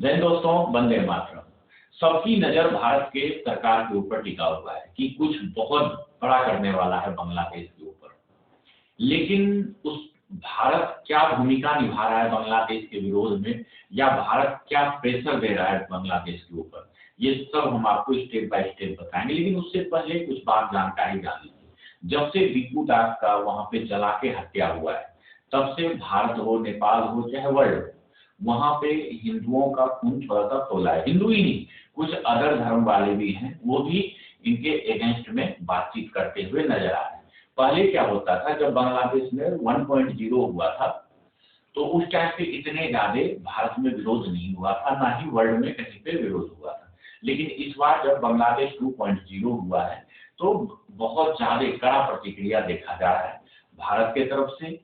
जय दोस्तों, वंदे मातरम। सबकी नजर भारत के सरकार के ऊपर टिका हुआ है कि कुछ बहुत बड़ा करने वाला है बांग्लादेश के ऊपर। लेकिन उस भारत क्या भूमिका निभा रहा है बांग्लादेश के विरोध में, या भारत क्या प्रेशर दे रहा है बांग्लादेश के ऊपर, ये सब हम आपको स्टेप बाय स्टेप बताएंगे। लेकिन उससे पहले कुछ बात जानकारी जान लीजिए। जब से दीपू दास का वहां पे जला के हत्या हुआ है, तब से भारत हो, नेपाल हो, चाहे वर्ल्ड, वहां पे हिंदुओं का खून थोड़ा सा खोला है। हिंदू ही नहीं, कुछ अदर धर्म वाले भी हैं, वो भी इनके अगेंस्ट में बातचीत करते हुए नजर आ रहे हैं। पहले क्या होता था, जब बांग्लादेश में 1.0 हुआ था, तो उस टाइम पे इतने ज्यादा भारत में विरोध नहीं हुआ था, ना ही वर्ल्ड में कहीं पे विरोध हुआ था। लेकिन इस बार जब बांग्लादेश 2.0 हुआ है, तो बहुत ज्यादा कड़ा प्रतिक्रिया देखा जा रहा है भारत के तरफ से,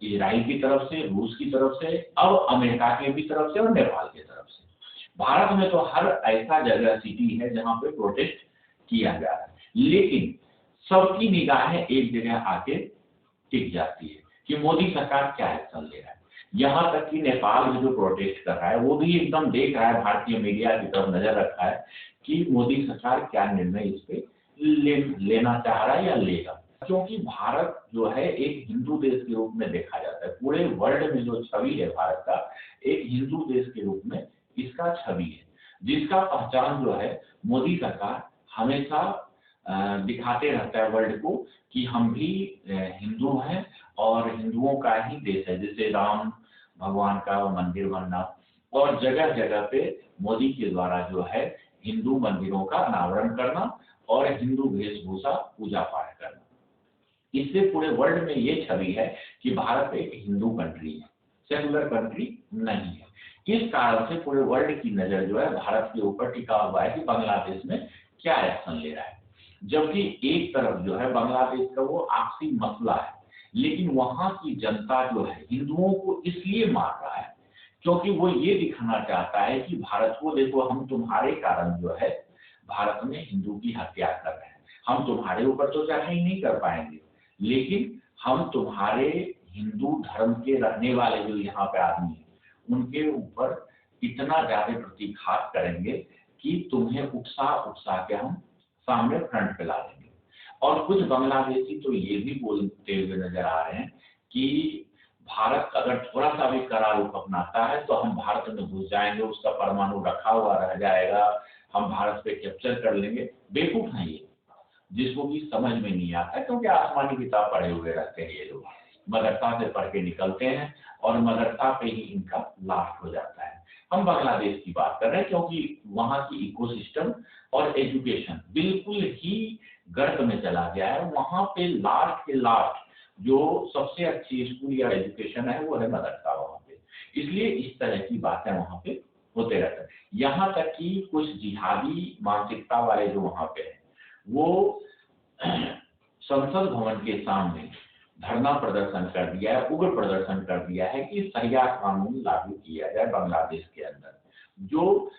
इजराइल की तरफ से, रूस की तरफ से, अब अमेरिका की भी तरफ से और नेपाल की तरफ से। भारत में तो हर ऐसा जगह सिटी है जहां पे प्रोटेस्ट किया जा रहा है, लेकिन सबकी निगाहें एक जगह आके टिक जाती है कि मोदी सरकार क्या एक्शन ले रहा है। यहाँ तक कि नेपाल में जो प्रोटेस्ट कर रहा है, वो भी एकदम देख रहा है, भारतीय मीडिया की तरफ नजर रखा है कि मोदी सरकार क्या निर्णय इस पे लेना चाह रहा है या लेगा। क्योंकि भारत जो है एक हिंदू देश के रूप में देखा जाता है, पूरे वर्ल्ड में जो छवि है भारत का, एक हिंदू देश के रूप में इसका छवि है, जिसका पहचान जो है मोदी सरकार हमेशा दिखाते रहता है वर्ल्ड को कि हम भी हिंदू हैं और हिंदुओं का ही देश है। जैसे राम भगवान का मंदिर बनना, और जगह जगह पे मोदी के द्वारा जो है हिंदू मंदिरों का अनावरण करना और हिंदू वेशभूषा पूजा पाठ करना, इससे पूरे वर्ल्ड में ये छवि है कि भारत एक हिंदू कंट्री है, सेकुलर कंट्री नहीं है। इस कारण से पूरे वर्ल्ड की नजर जो है भारत के ऊपर टिका हुआ है कि बांग्लादेश में क्या एक्शन ले रहा है। जबकि एक तरफ जो है बांग्लादेश का वो आपसी मसला है, लेकिन वहां की जनता जो है हिंदुओं को इसलिए मार रहा है क्योंकि वो ये दिखाना चाहता है कि भारत को देखो, हम तुम्हारे कारण जो है भारत में हिंदू की हत्या कर रहे हैं, हम तुम्हारे ऊपर तो चढ़ाई नहीं कर पाएंगे, लेकिन हम तुम्हारे हिंदू धर्म के रहने वाले जो यहाँ पे आदमी हैं, उनके ऊपर इतना ज्यादा प्रतिघात करेंगे कि तुम्हें उकसा उकसा के हम सामने फ्रंट पे ला देंगे। और कुछ बांग्लादेशी तो ये भी बोलते हुए नजर आ रहे हैं कि भारत अगर थोड़ा सा भी कड़ा रुख अपनाता है तो हम भारत में घुस जाएंगे, उसका परमाणु रखा हुआ रह जाएगा, हम भारत पे कैप्चर कर लेंगे। बेवकूफ है ये, जिसको भी समझ में नहीं आता, क्योंकि आसमानी किताब पढ़े हुए रहते हैं ये लोग, मदरसा से पढ़ के निकलते हैं और मदरसा पे ही इनका लास्ट हो जाता है। हम बांग्लादेश की बात कर रहे हैं क्योंकि वहाँ की इकोसिस्टम और एजुकेशन बिल्कुल ही गर्त में चला गया है। वहाँ पे लास्ट के लास्ट जो सबसे अच्छी स्कूल या एजुकेशन है वो है मदरसा वहाँ पे, इसलिए इस तरह की बातें वहाँ पे होते रहते हैं। यहाँ तक कि कुछ जिहादी मानसिकता वाले जो वहाँ पे है, वो संसद भवन के सामने धरना प्रदर्शन कर दिया है, उग्र प्रदर्शन कर दिया है कि शरिया कानून लागू किया जाए बांग्लादेश के अंदर। जो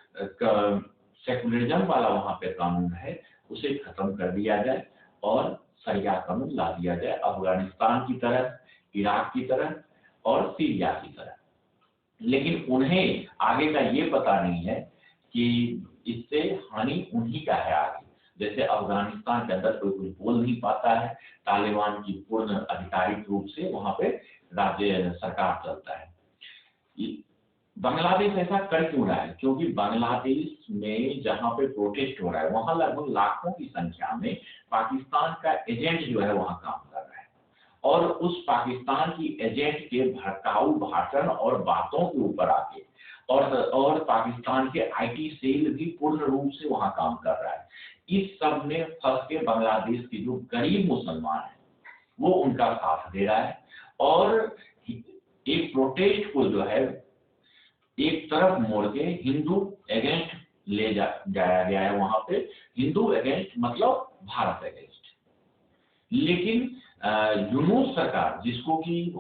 सेकुलरिज्म वाला वहां पे कानून है उसे खत्म कर दिया जाए और शरिया कानून ला दिया जाए, अफगानिस्तान की तरह, इराक की तरह और सीरिया की तरह। लेकिन उन्हें आगे का ये पता नहीं है कि इससे हानि उन्हीं का है आगे। जैसे अफगानिस्तान के अंदर कोई कुछ बोल नहीं पाता है, तालिबान की पूर्ण आधिकारिक रूप से वहां पे राज्य सरकार चलता है। बांग्लादेश ऐसा कर क्यों रहा है? क्योंकि बांग्लादेश में जहां पे प्रोटेस्ट हो रहा है, वहां लगभग लाखों की संख्या में पाकिस्तान का एजेंट जो है वहां काम कर रहा है, और उस पाकिस्तान की एजेंट के भड़काऊ भाषण और बातों के ऊपर आके और पाकिस्तान के आईटी सेल भी पूर्ण रूप से वहां काम कर रहा है। इस सब में फंस के बांग्लादेश के जो गरीब मुसलमान है वो उनका साथ दे रहा है, और एक प्रोटेस्ट को जो है एक तरफ मोड़ के हिंदू अगेंस्ट ले जाया गया है। वहां पे हिंदू अगेंस्ट मतलब भारत अगेंस्ट। लेकिन यूनूस सरकार, जिसको कि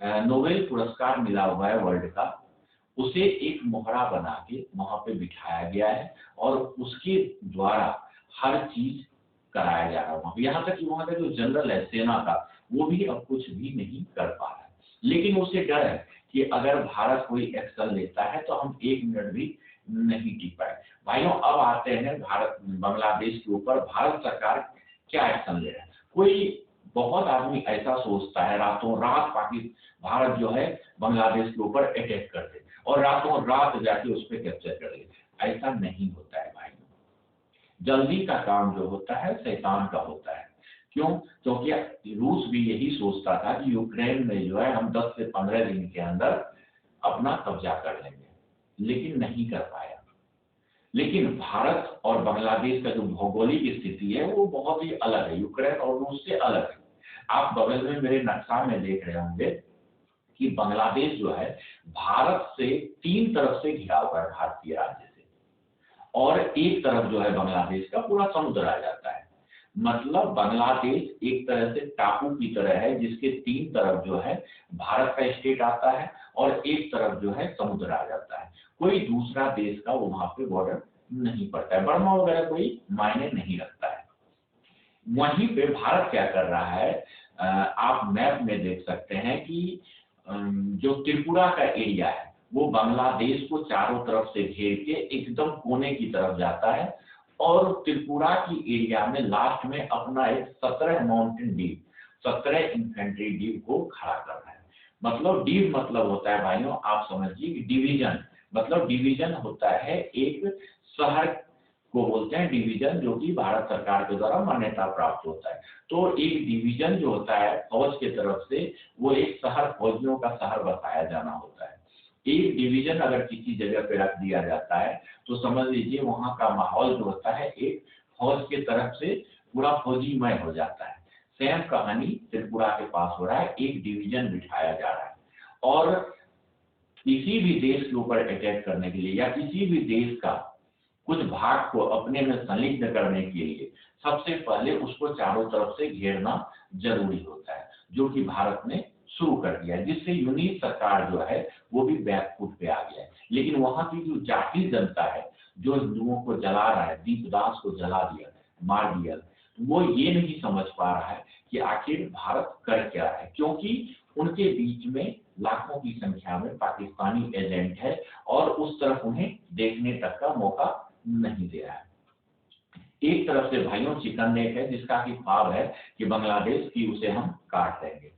नोबेल पुरस्कार मिला हुआ है वर्ल्ड का, उसे एक मोहरा बना के वहां पे बिठाया गया है और उसके द्वारा हर चीज कराया जा रहा है वहां। यहाँ तक कि वहां का जो जनरल है सेना का, वो भी अब कुछ भी नहीं कर पा रहा है। लेकिन उसे डर है कि अगर भारत कोई एक्शन लेता है तो हम 1 मिनट भी नहीं टिक पाए। भाइयों, अब आते हैं भारत बांग्लादेश के ऊपर भारत सरकार क्या एक्शन ले रहा है। कोई बहुत आदमी ऐसा सोचता है रातों रात भारत जो है बांग्लादेश के ऊपर अटैक कर दे और रातों रात जाके उस पर कैप्चर कर ले। ऐसा नहीं होता है भाइयों। जल्दी का काम जो होता है शैतान का होता है। क्यों? क्योंकि रूस भी यही सोचता था कि यूक्रेन में जो है हम 10 से 15 दिन के अंदर अपना कब्जा कर लेंगे, लेकिन नहीं कर पाया। लेकिन भारत और बांग्लादेश का जो भौगोलिक स्थिति है वो बहुत ही अलग है, यूक्रेन और रूस से अलग है। आप बगल में मेरे नक्शा में देख रहे होंगे कि बांग्लादेश जो है भारत से 3 तरफ से घिरा हुआ है, भारतीय राज्य से, और एक तरफ जो है बांग्लादेश का पूरा समुद्र आ जाता है। मतलब बांग्लादेश एक तरह से टापू की तरह है जिसके 3 तरफ जो है भारत का स्टेट आता है और एक तरफ जो है समुद्र आ जाता है। कोई दूसरा देश का वहां पे बॉर्डर नहीं पड़ता है, बर्मा वगैरह कोई मायने नहीं रखता है। वहीं पे भारत क्या कर रहा है, आप मैप में देख सकते हैं कि जो त्रिपुरा का एरिया है वो बांग्लादेश को चारों तरफ से घेर के एकदम कोने की तरफ जाता है और त्रिपुरा की एरिया में लास्ट में अपना एक 17 माउंटेन डीप, 17 इन्फेंट्री डीप को खड़ा कर रहा है। मतलब डीप मतलब होता है भाइयों, आप समझिए डिवीजन, मतलब डिवीजन होता है एक शहर को बोलते हैं डिवीजन, जो कि भारत सरकार के द्वारा मान्यता प्राप्त होता है। तो एक डिवीजन जो होता है फौज के तरफ से वो एक शहर, फौजियों का शहर बसाया जाना होता है। एक डिवीजन अगर किसी जगह पे रख दिया जाता है तो समझ लीजिए वहां का माहौल जो होता है एक फौज के तरफ से पूरा फौजीमय हो जाता है। सेम कहानी त्रिपुरा के पास हो रहा है, एक डिवीजन बिठाया जा रहा है और किसी भी देश के ऊपर अटैक करने के लिए या किसी भी देश का कुछ भाग को अपने में संलिग्न करने के लिए सबसे पहले उसको चारों तरफ से घेरना जरूरी होता है, जो कि भारत ने शुरू कर दिया है, जिससे यूनिट सरकार जो है वो भी बैकफुट पे आ गया है। लेकिन वहां की जो जाति जनता है जो हिंदुओं को जला रहा है, दीपदास को जला दिया, मार दिया, वो ये नहीं समझ पा रहा है कि आखिर भारत कर क्या है, क्योंकि उनके बीच में लाखों की संख्या में पाकिस्तानी एजेंट है और उस तरफ उन्हें देखने तक का मौका नहीं दे रहा है। एक तरफ से भाइयों चिकन नेक है जिसका कि ख्वाब है कि बांग्लादेश की उसे हम काट देंगे,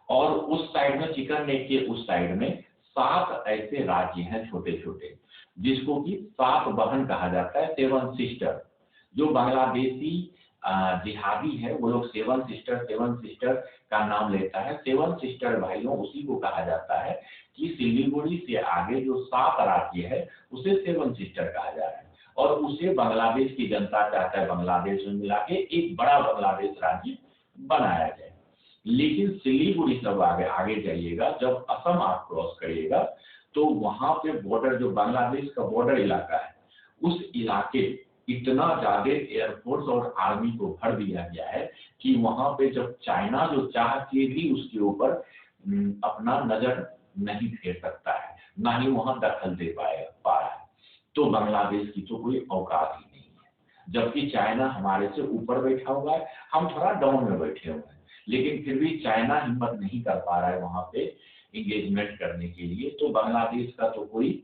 और उस साइड में चिकन नेक के उस साइड में 7 ऐसे राज्य हैं छोटे छोटे जिसको कि 7 बहन कहा जाता है, 7 सिस्टर। जो बांग्लादेशी जिहादी है वो लोग 7 सिस्टर का नाम लेता है। 7 सिस्टर भाइयों उसी को कहा जाता है कि सिलीगुड़ी से आगे जो 7 राज्य है उसे 7 सिस्टर कहा जा रहा है और उसे बांग्लादेश की जनता चाहता है बांग्लादेश में मिला के एक बड़ा बांग्लादेश राज्य बनाया जाए। लेकिन सिलीगुड़ी सब आगे जाइएगा, जब असम आप क्रॉस करिएगा तो वहां पे बॉर्डर, जो बांग्लादेश का बॉर्डर इलाका है, उस इलाके इतना ज्यादा एयरफोर्स और आर्मी को भर दिया गया है कि वहां पे जब चाइना जो चाह के भी उसके ऊपर अपना नजर नहीं फेर सकता है, ना ही वहां दखल दे पा रहा है। तो बांग्लादेश की तो कोई औकात ही नहीं है, जबकि चाइना हमारे से ऊपर बैठा हुआ है, हम थोड़ा डाउन में बैठे हुए हैं, लेकिन फिर भी चाइना हिम्मत नहीं कर पा रहा है वहां पे इंगेजमेंट करने के लिए। तो बांग्लादेश का तो कोई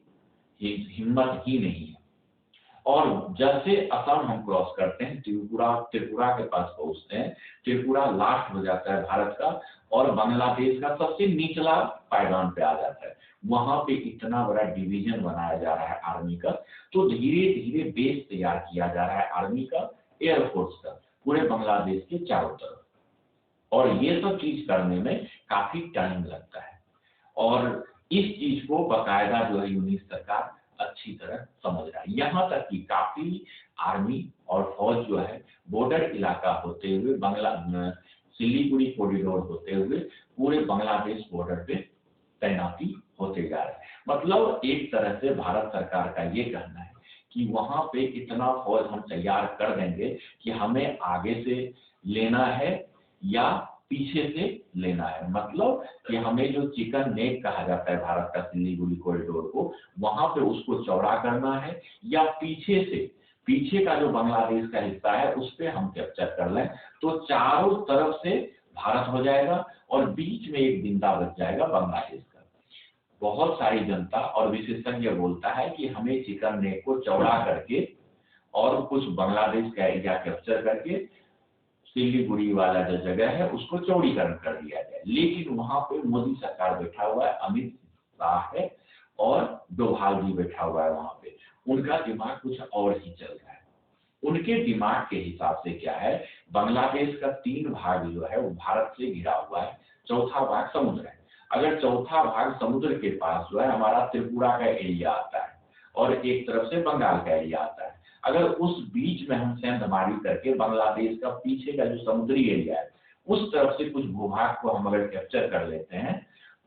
हिम्मत ही नहीं है। और जैसे असम हम क्रॉस करते हैं त्रिपुरा के पास पहुंचते हैं, त्रिपुरा लास्ट हो जाता है भारत का और बांग्लादेश का सबसे निचला पायदान पे आ जाता है। वहां पे इतना बड़ा डिवीजन बनाया जा रहा है आर्मी का, तो धीरे धीरे बेस तैयार किया जा रहा है आर्मी का, एयरफोर्स का, पूरे बांग्लादेश के चारों तरफ। और ये सब चीज करने में काफी टाइम लगता है और इस चीज को बाकायदा जो है यूनिट सरकार अच्छी तरह समझ रहा है। यहाँ तक कि काफी आर्मी और फौज जो है बॉर्डर इलाका होते हुए सिलीगुड़ी कॉरिडोर होते हुए पूरे बांग्लादेश बॉर्डर पे तैनाती होते जा रहे हैं। मतलब एक तरह से भारत सरकार का ये कहना है कि वहां पे इतना फौज हम तैयार कर देंगे कि हमें आगे से लेना है या पीछे से लेना है। मतलब कि हमें जो चिकन नेक कहा जाता है भारत का सिलीगुड़ी कॉरिडोर को, वहां पे उसको चौड़ा करना है या पीछे का जो बांग्लादेश का हिस्सा है उस पे हम कैप्चर कर लें, तो चारों तरफ से भारत हो जाएगा और बीच में एक बिंदा बच जाएगा बांग्लादेश का। बहुत सारी जनता और विशेषज्ञ बोलता है कि हमें चिकन नेक को चौड़ा करके और कुछ बांग्लादेश का एरिया कैप्चर करके सिलीगुड़ी वाला जो जगह है उसको चौड़ीकरण कर दिया जाए। लेकिन वहां पे मोदी सरकार बैठा हुआ है, अमित शाह है और डोभाल जी बैठा हुआ है वहां पे, उनका दिमाग कुछ और ही चल रहा है। उनके दिमाग के हिसाब से क्या है, बांग्लादेश का 3 भाग जो है वो भारत से घिरा हुआ है, चौथा भाग समुद्र है। अगर चौथा भाग समुद्र के पास जो है हमारा त्रिपुरा का एरिया आता है और एक तरफ से बंगाल का एरिया आता है, अगर उस बीच में हम सेंधमारी करके बांग्लादेश का पीछे का जो समुद्री एरिया है उस तरफ से कुछ भूभाग को हम अगर कैप्चर कर लेते हैं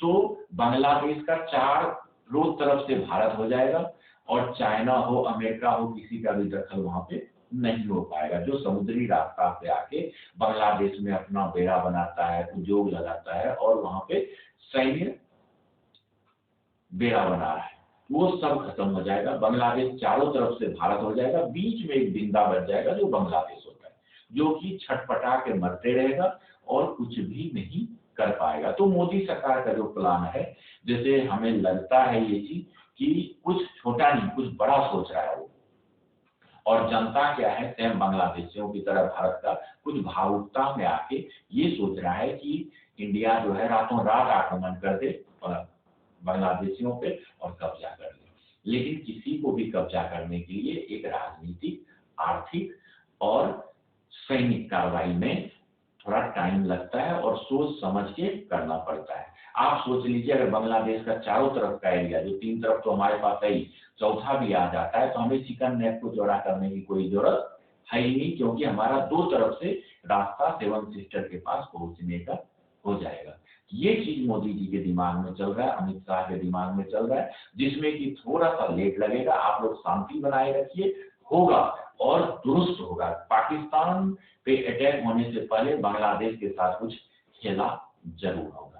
तो बांग्लादेश का चारों तरफ से भारत हो जाएगा और चाइना हो, अमेरिका हो, किसी का भी दखल वहां पे नहीं हो पाएगा। जो समुद्री रास्ता से आके बांग्लादेश में अपना बेड़ा बनाता है, उद्योग लगाता है और वहां पे सैन्य बेड़ा बना रहा है, वो सब खत्म हो जाएगा। बांग्लादेश चारों तरफ से भारत हो जाएगा, बीच में एक बिंदा बन जाएगा जो बांग्लादेश होता है, जो कि छटपटा के मरते रहेगा और कुछ भी नहीं कर पाएगा। तो मोदी सरकार का जो प्लान है, जैसे हमें लगता है ये चीज कि कुछ छोटा नहीं कुछ बड़ा सोच रहा है वो, और जनता क्या है सेम बांग्लादेशियों की तरह भारत का कुछ भावुकता में आके ये सोच रहा है कि इंडिया जो है रातों रात आक्रमण कर दे बांग्लादेशियों पे और कब्जा कर ले। लेकिन किसी को भी कब्जा करने के लिए एक राजनीतिक, आर्थिक और सैनिक कार्रवाई में थोड़ा टाइम लगता है और सोच समझ के करना पड़ता है। आप सोच लीजिए अगर बांग्लादेश का चारों तरफ का एरिया, जो 3 तरफ तो हमारे पास है ही, चौथा भी आ जाता है तो हमें चिकन नेक को चौड़ा करने की कोई जरूरत है ही नहीं, क्योंकि हमारा 2 तरफ से रास्ता 7 सिस्टर के पास पहुंचने का हो जाएगा। ये चीज मोदी जी के दिमाग में चल रहा है, अमित शाह के दिमाग में चल रहा है, जिसमें कि थोड़ा सा लेट लगेगा। आप लोग शांति बनाए रखिए, होगा और दुरुस्त होगा। पाकिस्तान पे अटैक होने से पहले बांग्लादेश के साथ कुछ खेला जरूर होगा।